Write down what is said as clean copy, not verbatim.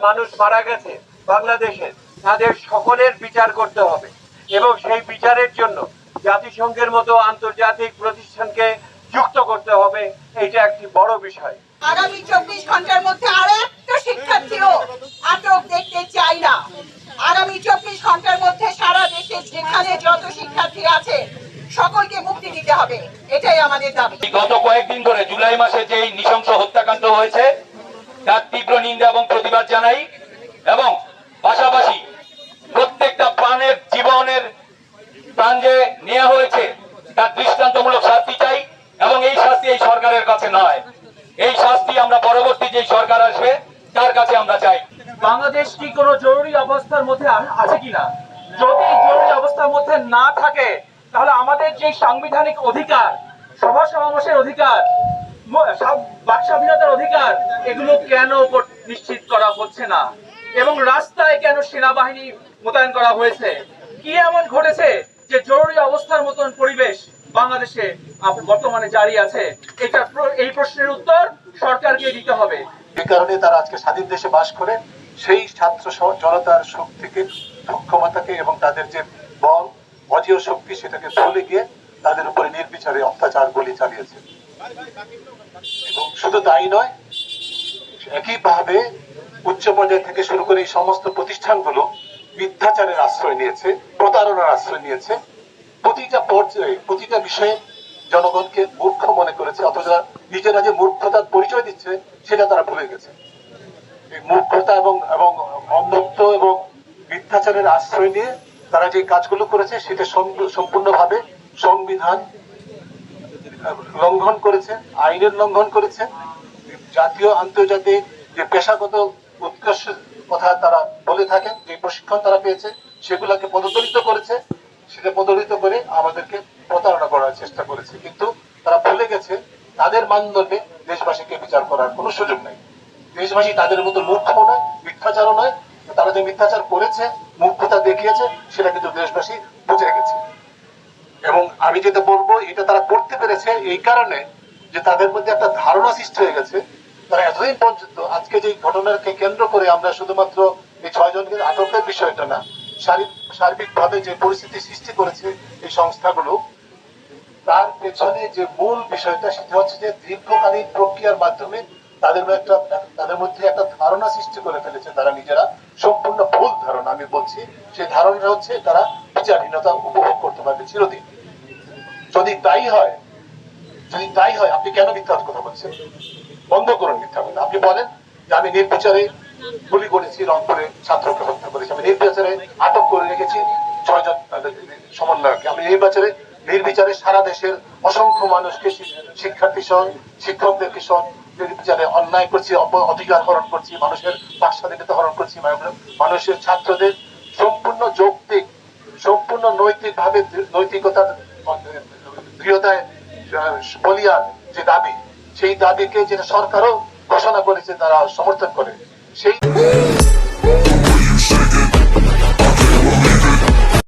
মানুষ মারা গেছে বাংলাদেশে, তাদের সকলের বিচার করতে হবে এবং সেই বিচারের জন্য জাতিসংঘের মতো আন্তর্জাতিক প্রতিষ্ঠানকে যুক্ত করতে হবে। এটা একটি বড় বিষয়। আগামী 24 ঘন্টার মধ্যে আরো একটা শিক্ষার্থীও আটক দেখতে চাই না। আগামী 24 ঘন্টার মধ্যে সারা দেশে যেখানে যত শিক্ষার্থী আছে সকলকে মুক্তি দিতে হবে, এটাই আমাদের দাবি। গত কয়েকদিন ধরে জুলাই মাসে যে নৃশংস হত্যাকাণ্ড হয়েছে তার তীব্র নিন্দা এবং প্রতিবাদ জানাই এবং পাশাপাশি প্রত্যেকটা প্রাণের জীবনের প্রাণ যে নেওয়া হয়েছে তার দৃষ্টান্তমূলক শাস্তি চাই এবং এই শাস্তি এই সরকারের কাছে নয়, এই শাস্তি আমরা পরবর্তী যে সরকার আসবে তার কাছে আমরা চাই। বাংলাদেশ কি কোনো জরুরি অবস্থার মধ্যে আছে কিনা? যদি জরুরি অবস্থার মধ্যে না থাকে তাহলে আমাদের যে সাংবিধানিক অধিকার, সভা সমাবেশের অধিকার, বাক স্বাধীনতার অধিকার, এগুলো কেন নিশ্চিত করা হচ্ছে না এবং রাস্তায় কেন সেনাবাহিনী মোতায়েন করা হয়েছে? কি এমন ঘটেছে যে জরুরি অবস্থার মতন পরিবেশ বাংলাদেশে বর্তমানে জারি আছে? এই প্রশ্নের উত্তর সরকারকে দিতে হবে। এই কারণে তারা আজকে স্বাধীন দেশে বাস করে সেই ছাত্র জনতার শক্তিকে, সক্ষমতাকে এবং তাদের যে বল অজেয় শক্তি সেটাকে ভুলে গিয়ে তাদের উপরে নির্বিচারে অত্যাচার গুলি চালিয়েছে। এবং শুধু তাই নয়, একইভাবে উচ্চ পর্যায় থেকে শুরু করে এই সমস্ত প্রতিষ্ঠানগুলো মিথ্যাচারের আশ্রয় নিয়েছে, প্রতারণার আশ্রয় নিয়েছে। প্রতিটা পর্যায়ে প্রতিটা বিষয়ে জনগণকে মূর্খ মনে করেছে, অথচ নিজেরা যে মূর্খতার পরিচয় দিচ্ছে সেটা তারা ভুলে গেছে। এই মূর্খতা এবং অন্ধত্ব এবং মিথ্যাচারের আশ্রয় নিয়ে তারা যে কাজগুলো করেছে সেটা সম্পূর্ণভাবে সংবিধান লঙ্ঘন করেছে, আইনের লঙ্ঘন করেছে। জাতীয় আন্তর্জাতিক যে পেশাগত উৎকর্ষ কথা তারা বলে থাকেন, যে প্রশিক্ষণ তারা পেয়েছে সেগুলোকে পদদলিত করেছে, সেটা পদদলিত করে আমাদেরকে প্রতারণা করার চেষ্টা করেছে। কিন্তু তারা ভুলে গেছে তাদের মানদণ্ডে দেশবাসীকে বিচার করার কোনো সুযোগ নেই। দেশবাসী তাদের মতো মূর্খ নয়, মিথ্যাচারও নয়। তারা যে মিথ্যাচার করেছে, মূর্খতা দেখিয়েছে, সেটা কিন্তু দেশবাসী বুঝে গেছে। এবং আমি যেটা বলবো, এটা তারা করতে পেরেছে এই কারণে যে তাদের মধ্যে একটা ধারণা সৃষ্টি হয়ে গেছে। তারা এতদিন পর্যন্ত আজকে যে ঘটনাকে কেন্দ্র করে আমরা শুধুমাত্র এই 6 জনকে আটকের বিষয়টা না, সার্বিকভাবে যে পরিস্থিতি সৃষ্টি করেছে এই সংস্থাগুলো, তার পেছনে যে মূল বিষয়টা সেটা হচ্ছে যে দীর্ঘকালীন প্রক্রিয়ার মাধ্যমে তাদের মধ্যে একটা ধারণা সৃষ্টি করে ফেলেছে। তারা নিজেরা সম্পূর্ণ ভুল ধারণা, আমি বলছি সেই ধারণাটা হচ্ছে তারা বিচারহীনতা উপভোগ করতে পারবে চিরদিন। যদি তাই হয় আপনি কেন মিথ্যা কথা বলছেন? বন্ধ করুন মিথ্যা কথা। আপনি বলেন যে আমি নির্বিচারে গুলি করেছি, রংপুরে ছাত্রকে হত্যা করেছি, আমি নির্বিচারে আটক করে রেখেছি 6 জন সমন্বয়ককে, আমি নির্বিচারে সারা দেশের অসংখ্য মানুষকে, শিক্ষার্থী সহ শিক্ষকদেরকে সহ নির্বিচারে অন্যায় করছি, অধিকার হরণ করছি, মানুষের বাক স্বাধীনতা হরণ করছি, মানুষের ছাত্রদের সম্পূর্ণ যৌক্তিক, সম্পূর্ণ নৈতিকভাবে নৈতিকতার দৃঢ়তায় বলিয়ান যে দাবি, সেই দাবিকে যেটা সরকারও ঘোষণা করেছে তারা সমর্থন করে সেই